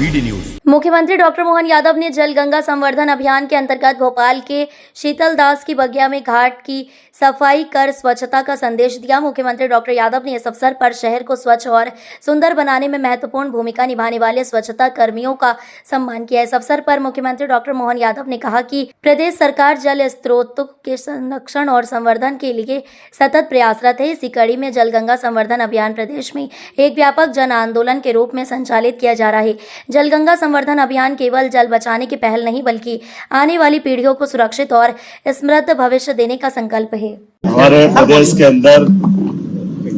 BD news. मुख्यमंत्री doctor Mohan Yadav ने जल गंगा संवर्धन अभियान के अंतर्गत भोपाल के शीतलदास की बगिया में घाट की सफाई कर स्वच्छता का संदेश दिया। मुख्यमंत्री डॉक्टर यादव ने इस अवसर पर शहर को स्वच्छ और सुंदर बनाने में महत्वपूर्ण भूमिका निभाने वाले स्वच्छता कर्मियों का सम्मान किया। इस अवसर पर मुख्यमंत्री डॉक्टर मोहन यादव ने कहा कि प्रदेश सरकार जल स्रोतों के संरक्षण और संवर्धन के लिए सतत प्रयासरत है। इसी कड़ी में जल गंगा संवर्धन अभियान प्रदेश में एक व्यापक जन आंदोलन के रूप में संचालित किया जा रहा है। जल गंगा संवर्धन अभियान केवल जल बचाने की पहल नहीं, बल्कि आने वाली पीढ़ियों को सुरक्षित और समृद्ध भविष्य देने का संकल्प है। हमारे प्रदेश के अंदर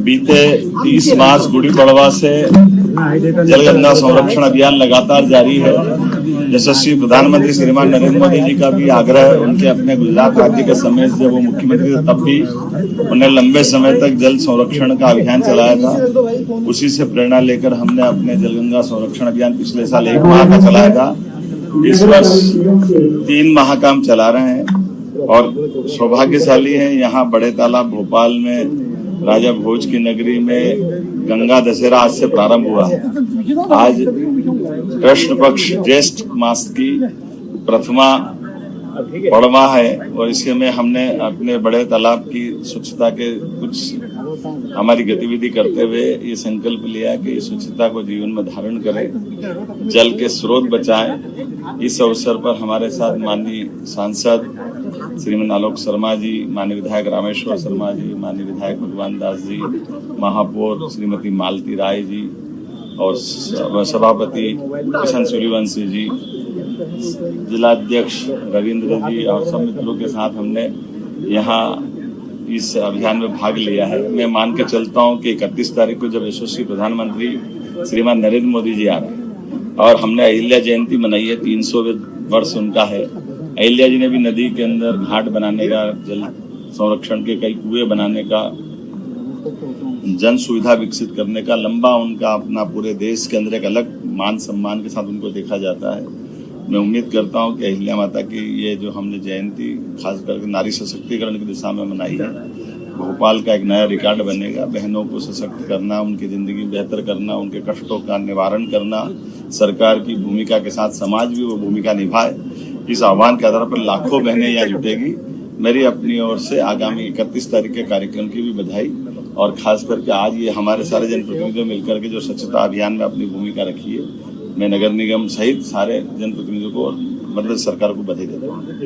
बीते 30 मार्च गुड़ी पड़वा से जल गंगा संरक्षण अभियान लगातार जारी है। यशस्वी प्रधानमंत्री श्रीमान नरेंद्र मोदी जी का भी आग्रह, उनके अपने गुजरात राज्य के समय जब वो मुख्यमंत्री थे तब भी उन्हें लंबे समय तक जल संरक्षण का अभियान चलाया था। उसी से प्रेरणा लेकर हमने अपने जल गंगा संरक्षण अभियान पिछले साल 1 माह का चलाया था। इस वर्ष 3 माह का हम चला रहे हैं और सौभाग्यशाली है, यहाँ बड़े तालाब भोपाल में राजा भोज की नगरी में गंगा दशहरा आज से प्रारंभ हुआ। आज कृष्ण पक्ष ज्येष्ठ मास की प्रथमा पड़वा है और इसमें हमने अपने बड़े तालाब की स्वच्छता के कुछ हमारी गतिविधि करते हुए ये संकल्प लिया कि स्वच्छता को जीवन में धारण करें, जल के स्रोत बचाएं। इस अवसर पर हमारे साथ माननीय सांसद श्रीमान आलोक शर्मा जी, माननीय विधायक रामेश्वर शर्मा जी, माननीय विधायक भगवान दास जी, महापौर श्रीमती मालती राय जी और सभापति किशन सूर्यवंशी जी, जिलाध्यक्ष रविंद्र जी और सब मित्रों के साथ हमने यहाँ इस अभियान में भाग लिया है। मैं मान के चलता हूँ कि 31 तारीख को जब यशस्वी प्रधानमंत्री श्रीमान नरेंद्र मोदी जी आ रहे हैं और हमने अहिल्या जयंती मनाई है, 300 वर्ष उनका है। अहिल्या जी ने भी नदी के अंदर घाट बनाने का, जल संरक्षण के कई कुएं बनाने का, जन सुविधा विकसित करने का लंबा उनका अपना पूरे देश के अंदर एक अलग मान सम्मान के साथ उनको देखा जाता है। मैं उम्मीद करता हूं कि अहिल्या माता की ये जो हमने जयंती खास करके नारी सशक्तिकरण की दिशा में मनाई है, भोपाल का एक नया रिकॉर्ड बनेगा। बहनों को सशक्त करना, उनकी जिंदगी बेहतर करना, उनके कष्टों का निवारण करना, सरकार की भूमिका के साथ समाज भी वो भूमिका निभाए। इस आह्वान के आधार पर लाखों बहनें यहाँ जुटेगी। मेरी अपनी ओर से आगामी 31 तारीख के कार्यक्रम की भी बधाई और खास करके आज ये हमारे सारे जनप्रतिनिधियों मिलकर के जो स्वच्छता अभियान में अपनी भूमिका रखी है, मैं नगर निगम सहित सारे जनप्रतिनिधियों को और मध्य सरकार को बधाई देता हूँ।